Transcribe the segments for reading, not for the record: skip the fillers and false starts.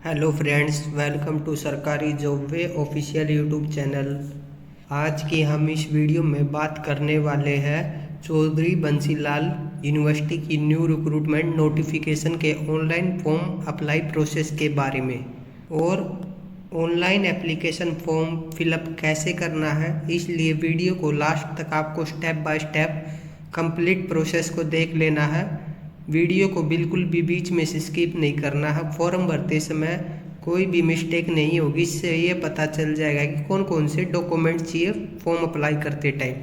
Hello friends, welcome to सरकारी job वे official YouTube channel. आज की हम इस वीडियो में बात करने वाले हैं चौधरी बंसीलाल यूनिवर्सिटी की न्यू रिक्रूटमेंट नोटिफिकेशन के ऑनलाइन फॉर्म अप्लाई प्रोसेस के बारे में और ऑनलाइन एप्लीकेशन फॉर्म फिलअप कैसे करना है। इसलिए वीडियो को लास्ट तक आपको step by step complete process को देख लेना है। वीडियो को बिल्कुल भी बीच में से स्किप नहीं करना है। फॉर्म भरते समय कोई भी मिस्टेक नहीं होगी। इससे ये पता चल जाएगा कि कौन कौन से डॉक्यूमेंट चाहिए फॉर्म अप्लाई करते टाइम।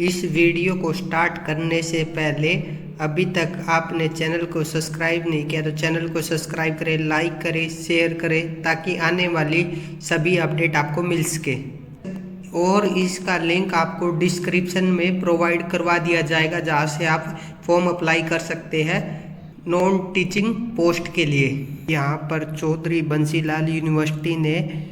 इस वीडियो को स्टार्ट करने से पहले अभी तक आपने चैनल को सब्सक्राइब नहीं किया तो चैनल को सब्सक्राइब करें, लाइक करें, शेयर करें ताकि आने वाली सभी अपडेट आपको मिल सके। और इसका लिंक आपको डिस्क्रिप्शन में प्रोवाइड करवा दिया जाएगा जहाँ से आप फॉर्म अप्लाई कर सकते हैं नॉन टीचिंग पोस्ट के लिए। यहाँ पर चौधरी बंसीलाल यूनिवर्सिटी ने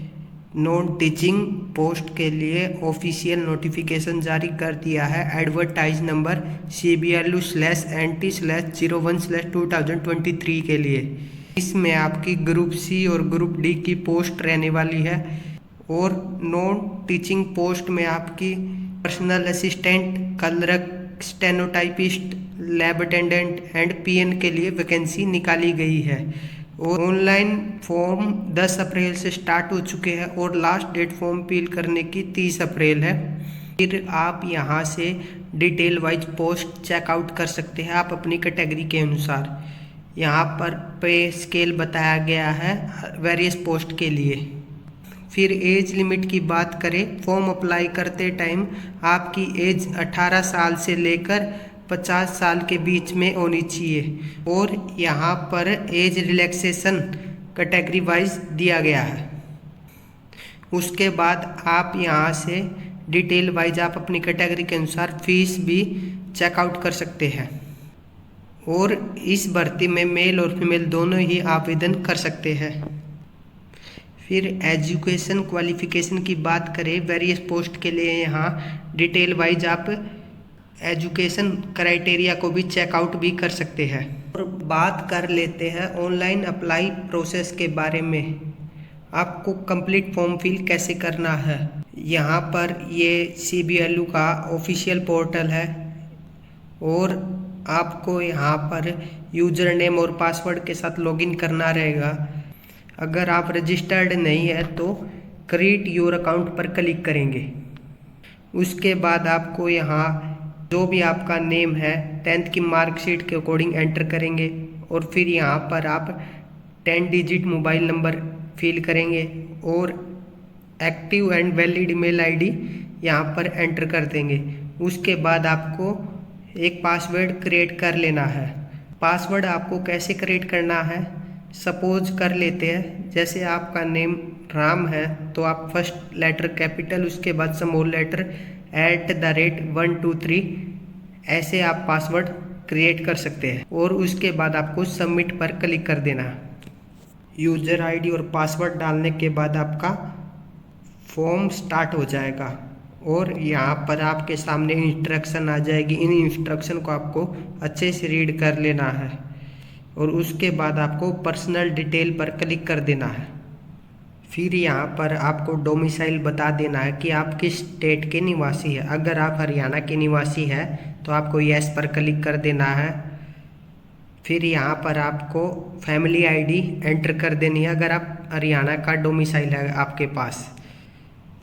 नॉन टीचिंग पोस्ट के लिए ऑफिशियल नोटिफिकेशन जारी कर दिया है। एडवर्टाइज नंबर CBLU/NT/01/2023 के लिए। इसमें आपकी ग्रुप सी और ग्रुप डी की पोस्ट रहने वाली है और नॉन टीचिंग पोस्ट में आपकी personal assistant, clerk, stenotypist, lab attendant and PN के लिए वैकेंसी निकाली गई है। और ऑनलाइन फॉर्म 10 अप्रैल से स्टार्ट हो चुके हैं और लास्ट डेट फॉर्म फिल करने की 30 अप्रैल है। फिर आप यहाँ से डिटेल वाइज पोस्ट चेकआउट कर सकते हैं आप अपनी कैटेगरी के अनुसार। यहाँ पर पे स्केल बताया गया है वेरियस पोस्ट के लिए। फिर एज लिमिट की बात करें, फॉर्म अप्लाई करते टाइम आपकी एज 18 साल से लेकर 50 साल के बीच में होनी चाहिए। और यहाँ पर एज रिलैक्सेशन कैटेगरी वाइज दिया गया है। उसके बाद आप यहाँ से डिटेल वाइज आप अपनी कैटेगरी के अनुसार फीस भी चेकआउट कर सकते हैं। और इस भर्ती में मेल और फीमेल दोनों ही आवेदन कर सकते हैं। फिर एजुकेशन क्वालिफिकेशन की बात करें, वेरियस पोस्ट के लिए यहाँ डिटेल वाइज आप एजुकेशन क्राइटेरिया को भी चेकआउट भी कर सकते हैं। और बात कर लेते हैं ऑनलाइन अप्लाई प्रोसेस के बारे में। आपको कंप्लीट फॉर्म फिल कैसे करना है। यहाँ पर ये CBLU का ऑफिशियल पोर्टल है और आपको यहाँ पर यूजर नेम और पासवर्ड के साथ लॉगिन करना रहेगा। अगर आप रजिस्टर्ड नहीं है तो क्रिएट योर अकाउंट पर क्लिक करेंगे। उसके बाद आपको यहाँ जो भी आपका नेम है 10th की मार्कशीट के अकॉर्डिंग एंटर करेंगे और फिर यहाँ पर आप 10 डिजिट मोबाइल नंबर फिल करेंगे और active and valid email ID यहाँ पर एंटर कर देंगे। उसके बाद आपको एक पासवर्ड क्रिएट कर लेना है। पासवर्ड आपको कैसे क्रिएट करना है, सपोज कर लेते हैं जैसे आपका नेम राम है तो आप फर्स्ट लेटर कैपिटल, उसके बाद स्मॉल लेटर @123 ऐसे आप पासवर्ड क्रिएट कर सकते हैं। और उसके बाद आपको सबमिट पर क्लिक कर देना। यूजर आईडी और पासवर्ड डालने के बाद आपका फॉर्म स्टार्ट हो जाएगा और यहाँ पर आपके सामने इंस्ट्रक्शन आ जाएगी। इन इंस्ट्रक्शन को आपको अच्छे से रीड कर लेना है और उसके बाद आपको पर्सनल डिटेल पर क्लिक कर देना है। फिर यहाँ पर आपको डोमिसाइल बता देना है कि आप किस स्टेट के निवासी हैं। अगर आप हरियाणा के निवासी हैं तो आपको यस पर क्लिक कर देना है। फिर यहाँ पर आपको फैमिली आईडी एंटर कर देनी है अगर आप हरियाणा का डोमिसाइल है आपके पास।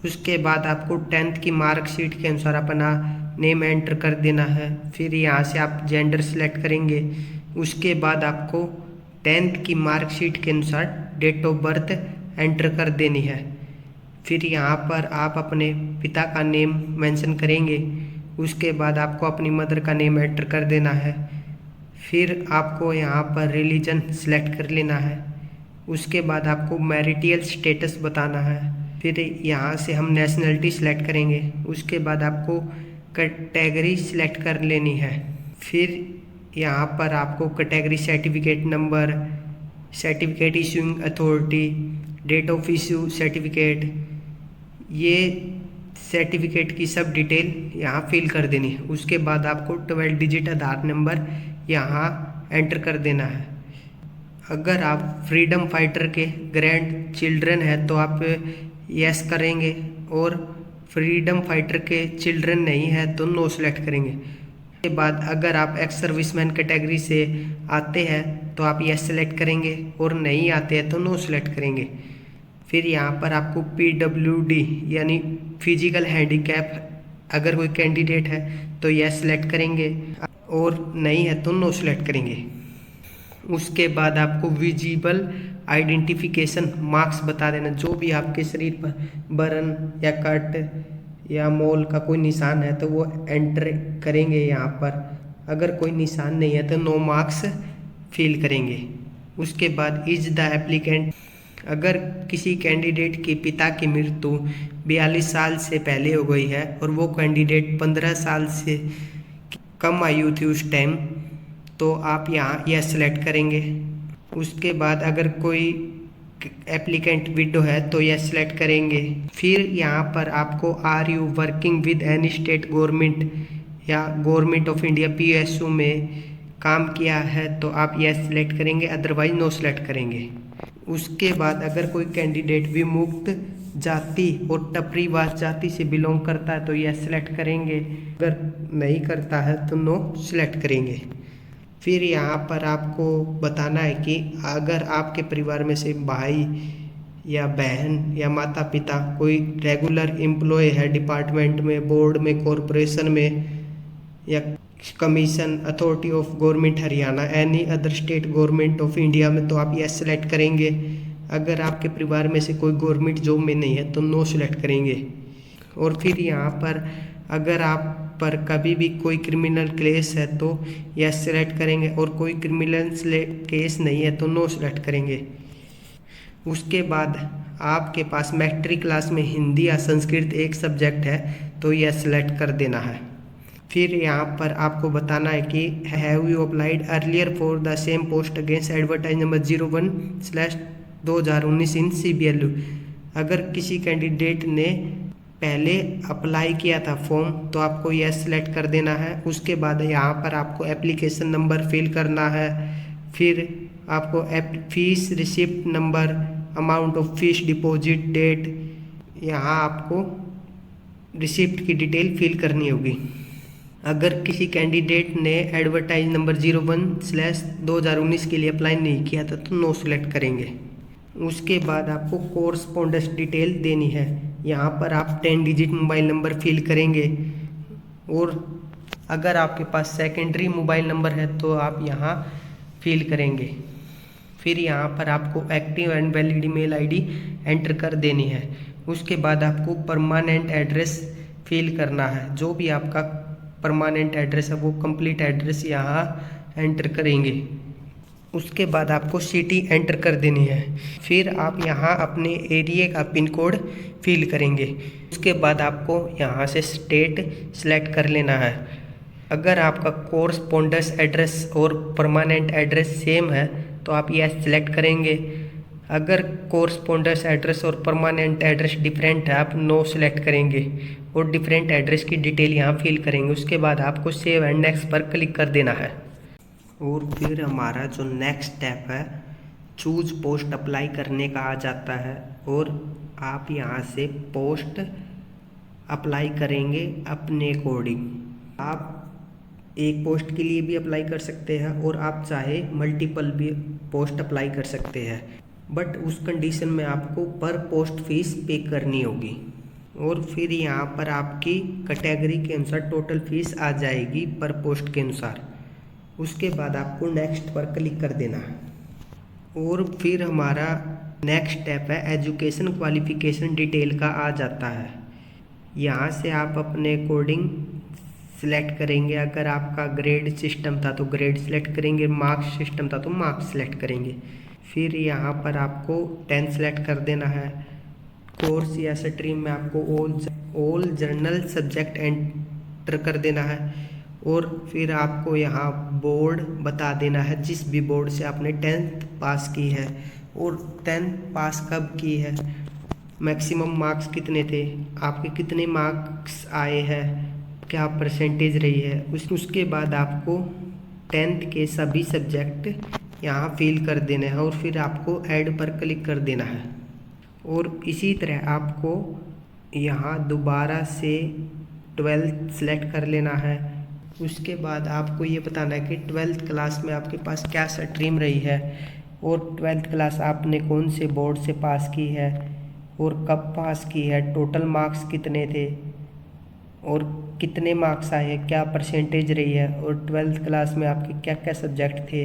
उसके बाद आपको 10th की मार्कशीट के अनुसार अपना नेम एंटर कर देना है। फिर यहाँ से आप जेंडर सेलेक्ट करेंगे। उसके बाद आपको 10th की मार्कशीट के अनुसार डेट ऑफ बर्थ एंटर कर देनी है। फिर यहाँ पर आप अपने पिता का नेम मेंशन करेंगे। उसके बाद आपको अपनी मदर का नेम एंटर कर देना है। फिर आपको यहाँ पर रिलीजन सेलेक्ट कर लेना है। उसके बाद आपको मैरिटल स्टेटस बताना है। फिर यहाँ से हम नेशनलिटी सेलेक्ट करेंगे। उसके बाद आपको कैटेगरी सेलेक्ट कर लेनी है। फिर यहाँ पर आपको category certificate number, certificate issuing authority, date of issue certificate, ये सर्टिफिकेट की सब डिटेल यहाँ फिल कर देनी है। उसके बाद आपको 12 डिजिट आधार नंबर यहाँ एंटर कर देना है। अगर आप फ्रीडम फाइटर के ग्रैंड चिल्ड्रन हैं तो आप यस करेंगे, और फ्रीडम फाइटर के चिल्ड्रन नहीं है तो नो सेलेक्ट करेंगे। के बाद अगर आप एक्स सर्विसमैन कैटेगरी से आते हैं तो आप यस सेलेक्ट करेंगे, और नहीं आते हैं तो नो सेलेक्ट करेंगे। फिर यहाँ पर आपको PWD यानी फिजिकल हैंडीकैप अगर कोई कैंडिडेट है तो यस सेलेक्ट करेंगे, और नहीं है तो नो सेलेक्ट करेंगे। उसके बाद आपको विजिबल आइडेंटिफिकेशन मार्क्स बता देना, जो भी आपके शरीर पर बर्न या कट या मोल का कोई निशान है तो वो एंटर करेंगे यहाँ पर। अगर कोई निशान नहीं है तो नो मार्क्स फिल करेंगे। उसके बाद इज द एप्लीकेंट, अगर किसी कैंडिडेट के पिता की मृत्यु 42 साल से पहले हो गई है और वो कैंडिडेट 15 साल से कम आयु थी उस टाइम, तो आप यहाँ यह सेलेक्ट करेंगे। उसके बाद अगर कोई एप्लीकेंट विडो है तो यह सेलेक्ट करेंगे। फिर यहाँ पर आपको are you working with any state government या गवर्नमेंट ऑफ इंडिया PSU में काम किया है तो आप यह सेलेक्ट करेंगे, अदरवाइज नो सेलेक्ट करेंगे। उसके बाद अगर कोई कैंडिडेट विमुक्त जाति और टपरीवास जाति से बिलोंग करता है तो यह सेलेक्ट करेंगे, अगर नहीं करता है तो नो सेलेक्ट करेंगे। फिर यहाँ पर आपको बताना है कि अगर आपके परिवार में से भाई या बहन या माता पिता कोई रेगुलर एम्प्लॉय है डिपार्टमेंट में, बोर्ड में, कॉरपोरेशन में या commission authority of government Haryana, any other state government of India में, तो आप यस सेलेक्ट करेंगे। अगर आपके परिवार में से कोई गवर्नमेंट जॉब में नहीं है तो नो सेलेक्ट करेंगे। और फिर यहाँ पर अगर आप पर कभी भी कोई क्रिमिनल केस है तो यस सेलेक्ट करेंगे, और कोई क्रिमिनल केस नहीं है तो नो सेलेक्ट करेंगे। उसके बाद आपके पास मैट्रिक क्लास में हिंदी या संस्कृत एक सब्जेक्ट है तो यह सेलेक्ट कर देना है। फिर यहाँ पर आपको बताना है कि have you applied earlier for the same post against advertise number 01/2019 in CBLU। अगर किसी कैंडिडेट ने पहले अप्लाई किया था फॉर्म तो आपको यह सेलेक्ट कर देना है। उसके बाद यहाँ पर आपको एप्लीकेशन नंबर फिल करना है। फिर आपको fees receipt number, amount of fees deposit, date, यहाँ आपको रिसिप्ट की डिटेल फिल करनी होगी। अगर किसी कैंडिडेट ने एडवर्टाइज नंबर 01/2019 के लिए अप्लाई नहीं किया था तो नो सेलेक्ट करेंगे। उसके बाद आपको कोरस्पोंडेंस डिटेल देनी है। यहाँ पर आप 10 डिजिट मोबाइल नंबर फिल करेंगे, और अगर आपके पास सेकेंडरी मोबाइल नंबर है तो आप यहाँ फिल करेंगे। फिर यहाँ पर आपको active and valid email ID enter कर देनी है। उसके बाद आपको परमानेंट एड्रेस फिल करना है। जो भी आपका परमानेंट एड्रेस है वो कंप्लीट एड्रेस यहाँ एंटर करेंगे। उसके बाद आपको सिटी एंटर कर देनी है। फिर आप यहाँ अपने एरिया का पिन कोड फिल करेंगे। उसके बाद आपको यहाँ से स्टेट सेलेक्ट कर लेना है। अगर आपका कोरस्पोंडेंस एड्रेस और परमानेंट एड्रेस सेम है तो आप यह सेलेक्ट करेंगे। अगर कोरस्पोंडेंस एड्रेस और परमानेंट एड्रेस डिफरेंट है आप नो सेलेक्ट करेंगे, और डिफरेंट एड्रेस की डिटेल यहाँ फिल करेंगे। उसके बाद आपको सेव एंड नेक्स्ट पर क्लिक कर देना है। और फिर हमारा जो नेक्स्ट स्टेप है चूज पोस्ट अप्लाई करने का आ जाता है, और आप यहाँ से पोस्ट अप्लाई करेंगे अपने अकॉर्डिंग। आप एक पोस्ट के लिए भी अप्लाई कर सकते हैं और आप चाहे मल्टीपल भी पोस्ट अप्लाई कर सकते हैं, बट उस कंडीशन में आपको पर पोस्ट फीस पे करनी होगी। और फिर यहाँ पर आपकी कैटेगरी के अनुसार टोटल फीस आ जाएगी पर पोस्ट के अनुसार। उसके बाद आपको नेक्स्ट पर क्लिक कर देना है। और फिर हमारा नेक्स्ट स्टेप है एजुकेशन क्वालिफिकेशन डिटेल का आ जाता है। यहाँ से आप अपने अकॉर्डिंग सिलेक्ट करेंगे। अगर आपका ग्रेड सिस्टम था तो ग्रेड सेलेक्ट करेंगे, मार्क्स सिस्टम था तो मार्क्स सेलेक्ट करेंगे। फिर यहाँ पर आपको 10 सेलेक्ट कर देना है। कोर्स या स्ट्रीम में आपको ऑल जनरल सब्जेक्ट एंटर कर देना है, और फिर आपको यहाँ बोर्ड बता देना है जिस भी बोर्ड से आपने 10th पास की है, और 10th पास कब की है, मैक्सिमम मार्क्स कितने थे, आपके कितने मार्क्स आए हैं, क्या परसेंटेज रही है। उसके बाद आपको 10th के सभी सब्जेक्ट यहाँ फिल कर देना है और फिर आपको ऐड पर क्लिक कर देना है। और इसी तरह आपको यहाँ दोबारा से 12th सेलेक्ट कर लेना है। उसके बाद आपको ये बताना है कि 12th क्लास में आपके पास क्या स्ट्रीम रही है और 12th क्लास आपने कौन से बोर्ड से पास की है और कब पास की है, टोटल मार्क्स कितने थे और कितने मार्क्स आए हैं, क्या परसेंटेज रही है और 12th क्लास में आपके क्या क्या सब्जेक्ट थे,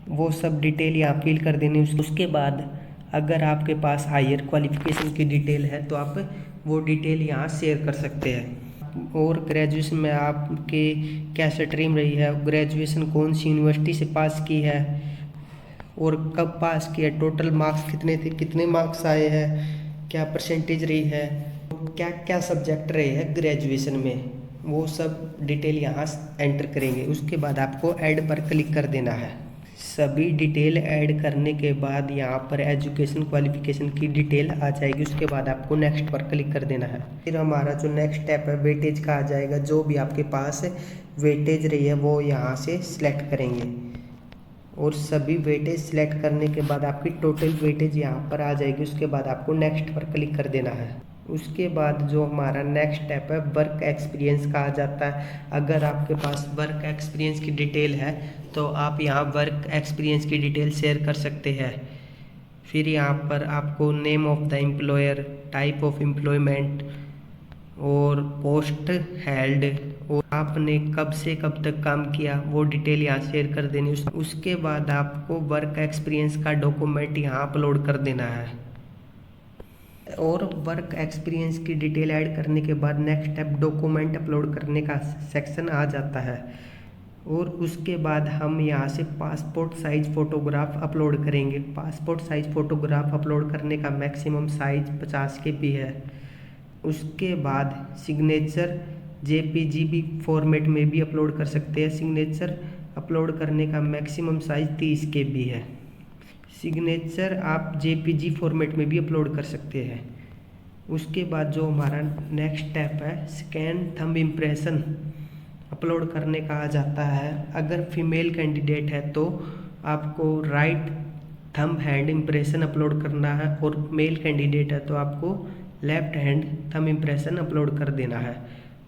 वो सब डिटेल यहाँ फिल कर देनी। उसके बाद अगर आपके पास हायर क्वालिफिकेशन की डिटेल है तो आप वो डिटेल यहाँ शेयर कर सकते हैं। और ग्रेजुएशन में आपके क्या स्ट्रीम रही है, ग्रेजुएशन कौन सी यूनिवर्सिटी से पास की है और कब पास किया, टोटल मार्क्स कितने थे, कितने मार्क्स आए हैं, क्या परसेंटेज रही है, क्या क्या सब्जेक्ट रहे हैं ग्रेजुएशन में, वो सब डिटेल यहाँ एंटर करेंगे। उसके बाद आपको ऐड पर क्लिक कर देना है। सभी डिटेल ऐड करने के बाद यहाँ पर एजुकेशन क्वालिफिकेशन की डिटेल आ जाएगी। उसके बाद आपको नेक्स्ट पर क्लिक कर देना है। फिर हमारा जो नेक्स्ट स्टेप है वेटेज का आ जाएगा। जो भी आपके पास वेटेज रही है वो यहाँ से सिलेक्ट करेंगे और सभी वेटेज सिलेक्ट करने के बाद आपकी टोटल वेटेज यहाँ पर आ जाएगी। उसके बाद आपको नेक्स्ट पर क्लिक कर देना है। उसके बाद जो हमारा नेक्स्ट स्टेप है वर्क एक्सपीरियंस का आ जाता है। अगर आपके पास वर्क एक्सपीरियंस की डिटेल है तो आप यहाँ वर्क एक्सपीरियंस की डिटेल शेयर कर सकते हैं। फिर यहाँ पर आपको name of the employer, type of employment और पोस्ट हेल्ड और आपने कब से कब तक काम किया वो डिटेल यहाँ शेयर कर देनी। उसके बाद आपको वर्क एक्सपीरियंस का डॉक्यूमेंट यहाँ अपलोड कर देना है। और वर्क एक्सपीरियंस की डिटेल ऐड करने के बाद नेक्स्ट स्टेप डॉक्यूमेंट अपलोड करने का सेक्शन आ जाता है। और उसके बाद हम यहाँ से पासपोर्ट साइज फ़ोटोग्राफ अपलोड करेंगे। पासपोर्ट साइज फ़ोटोग्राफ अपलोड करने का मैक्सिमम साइज 50 KB है। उसके बाद सिग्नेचर JPG फॉर्मेट में भी अपलोड कर सकते हैं। सिग्नेचर अपलोड करने का मैक्सिमम साइज 30 KB है। सिग्नेचर आप JPG फॉर्मेट में भी अपलोड कर सकते हैं। उसके बाद जो हमारा नेक्स्ट स्टेप है स्कैन थंब इम्प्रेशन अपलोड करने का आ जाता है। अगर फीमेल कैंडिडेट है तो आपको right thumb hand impression upload करना है और मेल कैंडिडेट है तो आपको left hand thumb impression upload कर देना है।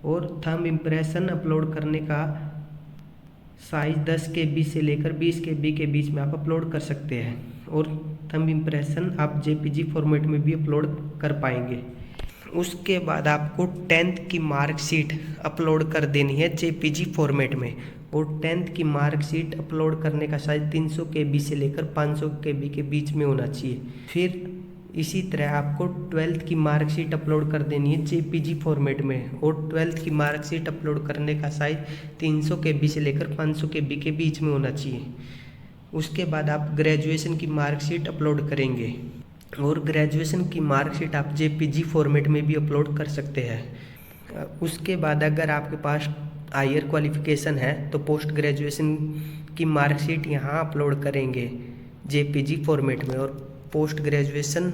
और थंब इम्प्रेशन अपलोड करने का साइज 10 KB से लेकर 20 KB के बीच में आप अपलोड कर सकते हैं। और थंब इम्प्रेशन आप JPG फॉर्मेट में भी अपलोड कर पाएंगे। उसके बाद आपको 10th की मार्कशीट अपलोड कर देनी है JPG फॉर्मेट में। और 10th की मार्कशीट अपलोड करने का साइज 300 KB से लेकर 500 KB के बीच में होना चाहिए। फिर इसी तरह आपको 12th की मार्कशीट अपलोड कर देनी है JPG फॉर्मेट में। और 12th की मार्कशीट अपलोड करने का साइज 300 KB से लेकर 500 KB के बीच में होना चाहिए। उसके बाद आप ग्रेजुएशन की मार्कशीट अपलोड करेंगे और ग्रेजुएशन की मार्कशीट आप JPG फॉर्मेट में भी अपलोड कर सकते हैं। उसके बाद अगर आपके पास हायर क्वालिफिकेशन है तो पोस्ट ग्रेजुएशन की मार्कशीट यहाँ अपलोड करेंगे JPG फॉर्मेट में। और पोस्ट ग्रेजुएशन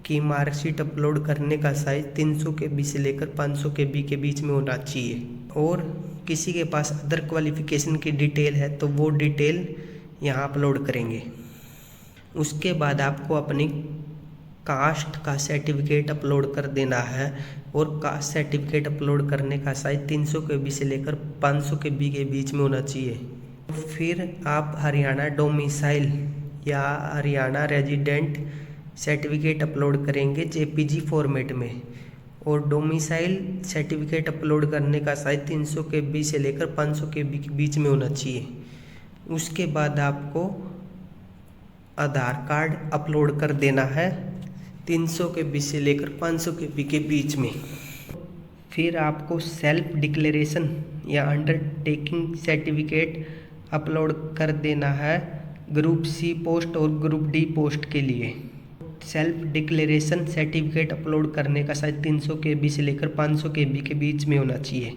की मार्कशीट अपलोड करने का साइज 300 KB से लेकर 500 KB के बीच में होना चाहिए। और किसी के पास अदर क्वालिफिकेशन की डिटेल है तो वो डिटेल यहाँ अपलोड करेंगे। उसके बाद आपको अपनी कास्ट का सर्टिफिकेट अपलोड कर देना है। और कास्ट सर्टिफिकेट अपलोड करने का साइज 300 KB से लेकर 500 KB के बीच में होना चाहिए। फिर आप हरियाणा डोमिसाइल या हरियाणा रेजिडेंट सर्टिफिकेट अपलोड करेंगे JPG फॉर्मेट में। और डोमिसाइल सर्टिफिकेट अपलोड करने का साइज 300 KB से लेकर 500 KB के बीच में होना चाहिए। उसके बाद आपको आधार कार्ड अपलोड कर देना है 300 KB से लेकर 500 KB के बीच में। फिर आपको सेल्फ डिक्लेरेशन या अंडरटेकिंग सर्टिफिकेट अपलोड कर देना है ग्रुप C पोस्ट और ग्रुप D पोस्ट के लिए। सेल्फ डिक्लेरेशन सर्टिफिकेट अपलोड करने का साइज 300 KB से लेकर 500 KB के बीच में होना चाहिए।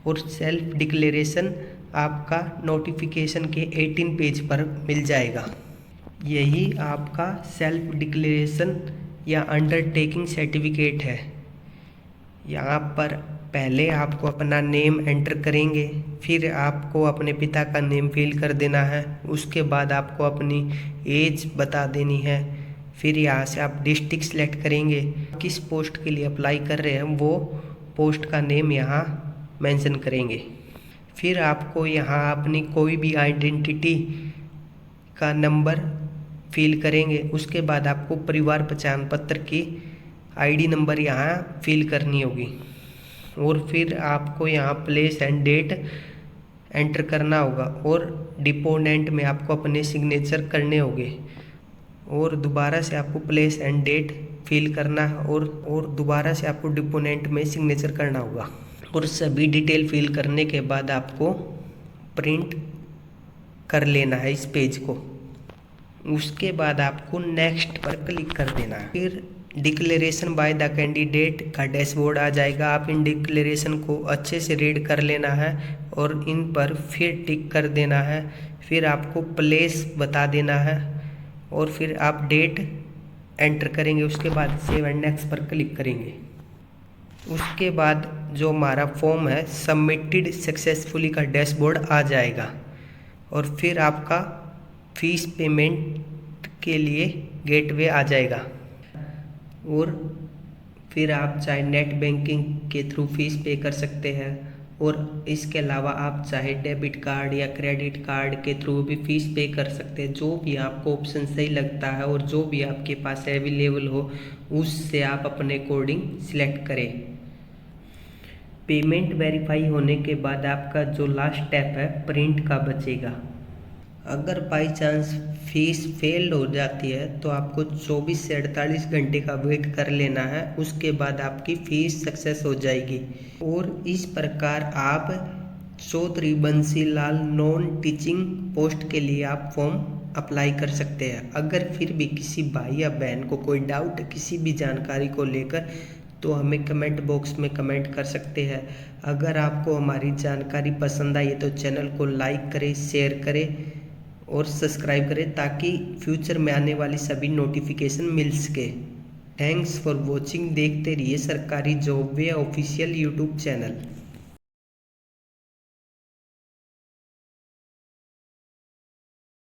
और सेल्फ डिक्लेरेशन आपका नोटिफिकेशन के 18 पेज पर मिल जाएगा। यही आपका सेल्फ डिक्लेरेशन या अंडरटेकिंग सर्टिफिकेट है। यहाँ पर पहले आपको अपना नेम एंटर करेंगे, फिर आपको अपने पिता का नेम फिल कर देना है। उसके बाद आपको अपनी एज बता देनी है। फिर यहाँ से आप डिस्ट्रिक्ट सेलेक्ट करेंगे, किस पोस्ट के लिए अप्लाई कर रहे हैं वो पोस्ट का नेम यहाँ मेंशन करेंगे। फिर आपको यहाँ अपनी कोई भी आइडेंटिटी का नंबर फिल करेंगे। उसके बाद आपको परिवार पहचान पत्र की आईडी नंबर यहाँ फिल करनी होगी। और फिर आपको यहाँ प्लेस एंड डेट एंटर करना होगा और डिपोनेंट में आपको अपने सिग्नेचर करने होंगे। और दोबारा से आपको प्लेस एंड डेट फिल करना है और दोबारा से आपको डिपोनेंट में सिग्नेचर करना होगा। और सभी डिटेल फिल करने के बाद आपको प्रिंट कर लेना है इस पेज को। उसके बाद आपको नेक्स्ट पर क्लिक कर देना है। फिर डिक्लेरेशन बाय द कैंडिडेट का डैशबोर्ड आ जाएगा। आप इन डिक्लेरेशन को अच्छे से रीड कर लेना है और इन पर फिर टिक कर देना है। फिर आपको प्लेस बता देना है और फिर आप डेट एंटर करेंगे। उसके बाद सेव एंड नेक्स्ट पर क्लिक करेंगे। उसके बाद जो हमारा फॉर्म है सबमिटेड सक्सेसफुली का डैशबोर्ड आ जाएगा। और फिर आपका फीस पेमेंट के लिए गेटवे आ जाएगा। और फिर आप चाहे नेट बैंकिंग के थ्रू फीस पे कर सकते हैं और इसके अलावा आप चाहे डेबिट कार्ड या क्रेडिट कार्ड के थ्रू भी फीस पे कर सकते हैं। जो भी आपको ऑप्शन सही लगता है और जो भी आपके पास अवेलेबल हो उससे आप अपने अकॉर्डिंग सिलेक्ट करें। पेमेंट वेरीफाई होने के बाद आपका जो लास्ट स्टेप है प्रिंट का बचेगा। अगर बाई चांस फीस फेल हो जाती है तो आपको 24 से 48 घंटे का वेट कर लेना है। उसके बाद आपकी फ़ीस सक्सेस हो जाएगी। और इस प्रकार आप Chaudhary Bansilal non teaching post के लिए आप फॉर्म अप्लाई कर सकते हैं। अगर फिर भी किसी भाई या बहन को कोई डाउट किसी भी जानकारी को लेकर तो हमें कमेंट बॉक्स में कमेंट कर सकते हैं। अगर आपको हमारी जानकारी पसंद आई तो चैनल को लाइक करें, शेयर करें और सब्सक्राइब करें ताकि फ्यूचर में आने वाली सभी नोटिफिकेशन मिल सके। Thanks for watching. देखते रहिए सरकारी जॉब वे ऑफिशियल यूट्यूब चैनल।